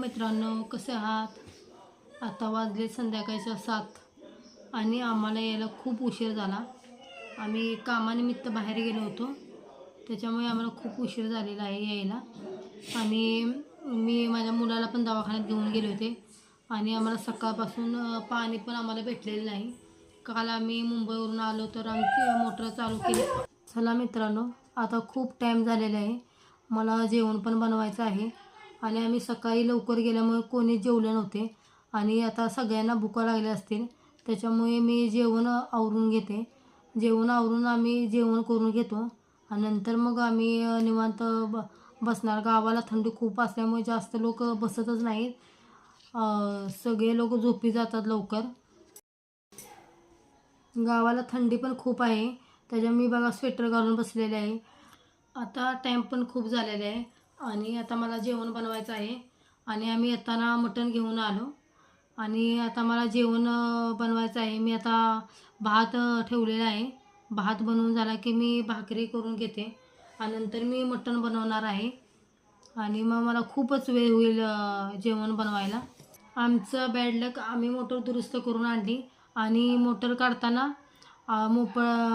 मित्रांनो, कसे आहात? आता वाजले संध्याकाळच्या 7 आणि आम्हाला यायला खूप उशीर झाला. आम्ही कामानिमित्त बाहेर गेलो होतो, त्याच्यामुळे आम्हाला खूप उशीर झालेला आहे यायला. आणि मी माझ्या मुलाला पण दवाखान्यात घेऊन गेले होते आणि आम्हाला सकाळपासून पाणी पण आम्हाला भेटलेलं नाही. काल आम्ही मुंबईवरून आलो तर आमची मोटर चालू केली. चला मित्रांनो, आता खूप टाईम झालेला आहे, मला जेवण पण बनवायचं आहे आणि आम्ही सकाळी लवकर गेल्यामुळे कोणी जेवले नव्हते आणि आता सगळ्यांना भुका लागल्या असतील, त्याच्यामुळे मी जेवण आवरून घेते. जेवण आवरून आम्ही जेवण करून घेतो आणि नंतर मग आम्ही निवांत बसणार. गावाला थंडी खूप असल्यामुळे जास्त लोक बसतच नाहीत, सगळे लोक झोपी जातात लवकर. गावाला थंडी पण खूप आहे, त्याच्यामुळे मी बघा स्वेटर घालून बसलेले आहे. आता टाईम पण खूप झालेला आहे आणि आता मला जेवण बनवायचं आहे आणि आम्ही येताना मटण घेऊन आलो आणि आता मला जेवण बनवायचं आहे. मी आता भात ठेवलेला आहे. भात बनवून झाला की मी भाकरी करून घेते आणि नंतर मी मटण बनवणार आहे आणि मग मला खूपच वेळ होईल जेवण बनवायला. आमचं बॅड लक, आम्ही मोटर दुरुस्त करून आणली आणि मोटर काढताना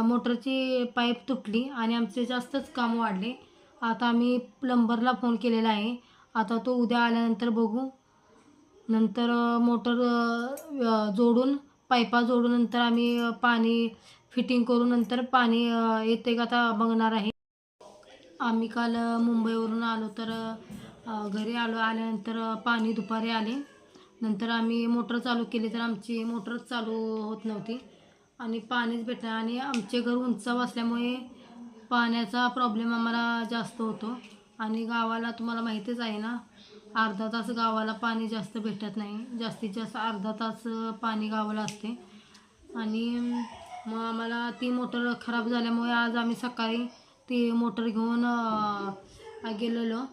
मोटरची पाईप तुटली आणि आमचे जास्तच काम वाढले. आता आम्ही प्लंबरला फोन केलेला आहे, आता तो उद्या आल्यानंतर बघू. नंतर मोटर जोडून पाईपा जोडून नंतर आम्ही पाणी फिटिंग करून नंतर पाणी येते का आता बघणार आहे. आम्ही काल मुंबईवरून आलो तर घरी आल्यानंतर पाणी दुपारी आले. नंतर आम्ही मोटर चालू केली तर आमची मोटरच चालू होत नव्हती आणि पाणीच भेटलं. आणि आमचे घर उंचाव असल्यामुळे पाण्याचा प्रॉब्लेम आम्हाला जास्त होतो आणि गावाला तुम्हाला माहितीच आहे ना, अर्धा तास गावाला पाणी जास्त भेटत नाही, जास्तीत जास्त अर्धा तास पाणी गावाला असते. आणि मग आम्हाला ती मोटर खराब झाल्यामुळे आज आम्ही सकाळी ती मोटर घेऊन गेलेलो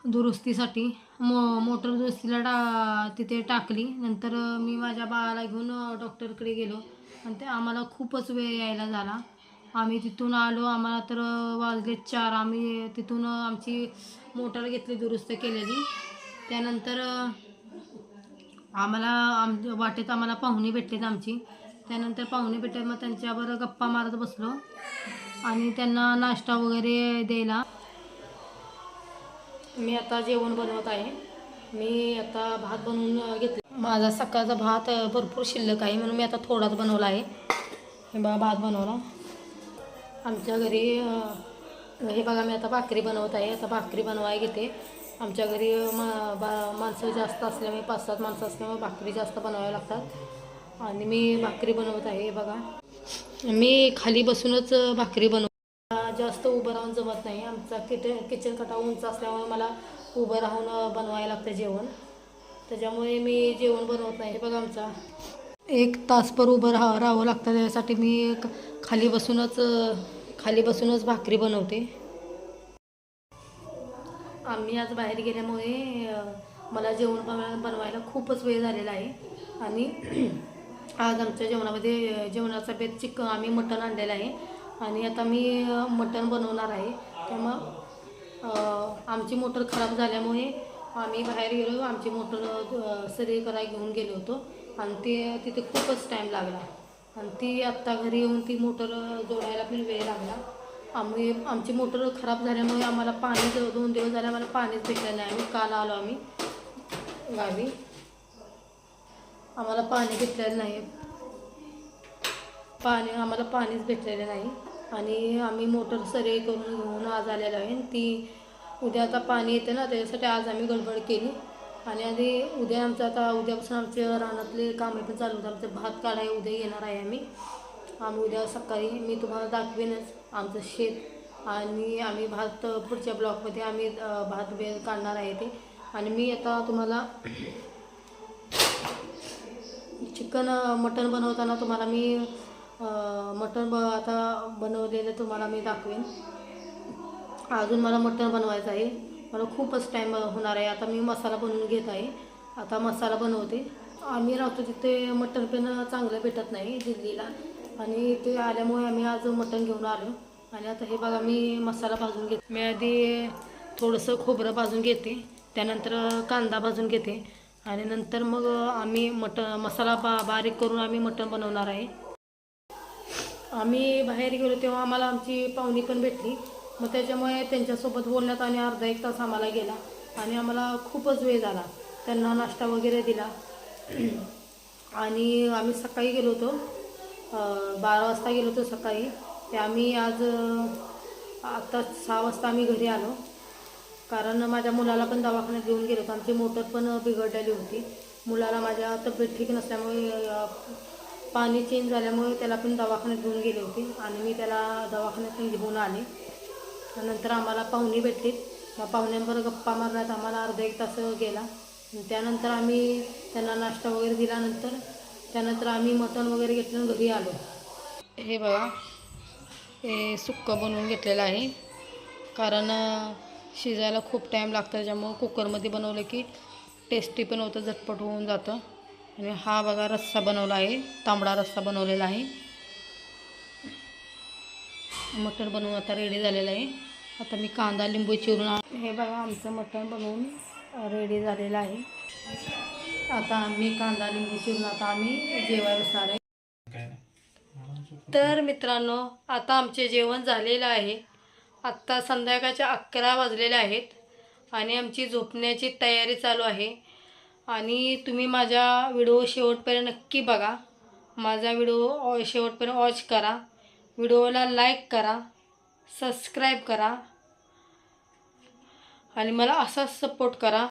दुरुस्तीसाठी. मोटर दुरुस्तीला तिथे टाकली. नंतर मी माझ्या बाळाला घेऊन डॉक्टरकडे गेलो आणि ते आम्हाला खूपच वेळ यायला झाला. आम्ही तिथून आलो, आम्हाला तर वाजले 4. आम्ही तिथून आमची मोटर घेतली दुरुस्त केलेली. त्यानंतर आम्हाला वाटेत आम्हाला पाहुणे भेटलेत आमची. त्यानंतर पाहुणे भेटले, मग त्यांच्याबरोबर गप्पा मारत बसलो आणि त्यांना नाश्ता वगैरे द्यायला. मी आता जेवण बनवत आहे. मी आता भात बनवून घेतला. माझा सकाळचा भात भरपूर शिल्लक आहे म्हणून मी आता थोडाच बनवला आहे. हे बघा भात बनवला. आमच्या घरी हे बघा मी आता भाकरी बनवत आहे. आता भाकरी बनवायला घेते. आमच्या घरी माणसं जास्त असल्यामुळे 5-7 माणसं असल्यामुळे भाकरी जास्त बनवाव्या लागतात आणि मी भाकरी बनवत आहे. हे बघा मी खाली बसूनच भाकरी जास्त उभं राहून जमत नाही. आमचा किचन कटा उंच असल्यामुळे मला उभं राहून बनवायला लागतं जेवण, त्याच्यामुळे मी जेवण बनवत नाही. हे बघा आमचा 1 तासभर उभं राहावं लागतं, त्यासाठी मी खाली बसूनच भाकरी बनवते. आम्ही आज बाहेर गेल्यामुळे मला जेवण बनवायला खूपच वेळ झालेला आहे आणि आज आमच्या जेवणाचा बेत चिकन, आम्ही मटण आणलेलं आहे आणि आता मी मटण बनवणार आहे. त्यामुळं आमची मोटर खराब झाल्यामुळे आम्ही बाहेर गेलो, आमची मोटर सरी करायला घेऊन गेलो होतो आणि तिथे खूपच टाईम लागला आणि ती आत्ता घरी येऊन ती मोटर जोडायला पण वेळ लागला. आमची मोटर खराब झाल्यामुळे आम्हाला पाणी 2 दिवस झाले आम्हाला पाणीच भेटलं नाही. आम्ही काल आलो आम्ही गावी, आम्हाला पाणी भेटलेलं नाही, आम्हाला पाणीच भेटलेलं नाही आणि आम्ही मोटर सरी करून घेऊन आज आलेलो आहे. ती उद्या आता पाणी येते ना, त्याच्यासाठी आज आम्ही गडबड केली आणि उद्यापासून आमचे रानातले कामे पण चालू होतं. आमचं भात काढायला उद्या येणार आहे आम्ही उद्या सकाळी मी तुम्हाला दाखवेनच आमचं शेत आणि आम्ही भात पुढच्या ब्लॉकमध्ये आम्ही भात काढणार आहे ते. आणि मी आता तुम्हाला मटण बनवताना तुम्हाला मी मटण आता बनवलेलं तुम्हाला मी दाखवेन. अजून मला मटण बनवायचं आहे, मला खूपच टाईम होणार आहे. आता मी मसाला बनवून घेत आहे, आता मसाला बनवते. आम्ही राहतो तिथे मटण पण चांगलं भेटत नाही दिल्लीला आणि ते आल्यामुळे आम्ही आज मटण घेऊन आलो. आणि आता हे बघा मी मसाला भाजून घेते. मी आधी थोडंसं खोबरं भाजून घेते त्यानंतर कांदा भाजून घेते आणि नंतर मग आम्ही मसाला बारीक करून आम्ही मटण बनवणार आहे. आम्ही बाहेर गेलो तेव्हा आम्हाला आमची पाहुणी पण भेटली. मग त्याच्यामुळे त्यांच्यासोबत बोलण्यात आणि अर्धा एक तास आम्हाला गेला आणि आम्हाला खूपच वेळ झाला. त्यांना नाश्ता वगैरे दिला आणि आम्ही सकाळी गेलो होतो, 12 वाजता गेलो होतो सकाळी. ते आम्ही आज आता 6 वाजता आम्ही घरी आलो, कारण माझ्या मुलाला पण दवाखान्यात घेऊन गेलो होतो. आमची मोटर पण बिघडलेली होती. मुलाला माझ्या तब्येत ठीक नसल्यामुळे पाणी चेंज झाल्यामुळे त्याला पण दवाखान्यात घेऊन गेले होते आणि मी त्याला दवाखान्यातून घेऊन आले. नंतर आम्हाला पाहुणी भेटली. मग पाहुण्यांबरोबर गप्पा मारण्यात आम्हाला अर्धा एक तास गेला. त्यानंतर आम्ही त्यांना नाश्ता वगैरे दिल्यानंतर त्यानंतर आम्ही मटण वगैरे घेतलं घरी आलो. हे बघा, हे सुक्कं बनवून घेतलेलं आहे, कारण शिजायला खूप टाईम लागतं. त्याच्यामुळं कुकरमध्ये बनवलं की टेस्टी पण होतं, झटपट होऊन जातं. आणि हा बघा रस्सा बनवला आहे, तांबडा रस्सा बनवलेला आहे. मटण बनवून आता रेडी झालेलं आहे. आता मी कांदा लिंबू चिरून, हे बघा आमचं मटण बनवून रेडी झालेलं आहे. आता आम्ही कांदा लिंबू चिरून आता आम्ही जेवायला बसणार आहे. तर मित्रांनो, आता आमचे जेवण झालेलं आहे. आत्ता संध्याकाळच्या 11 वाजलेले आहेत आणि आमची झोपण्याची तयारी चालू आहे. आणि तुम्ही माझा व्हिडिओ शेवटपर्यंत नक्की बघा. माझा व्हिडिओ शेवटपर्यंत वॉच करा. व्हिडिओला लाईक करा, सबस्क्राईब करा आणि मला असाच सपोर्ट करा.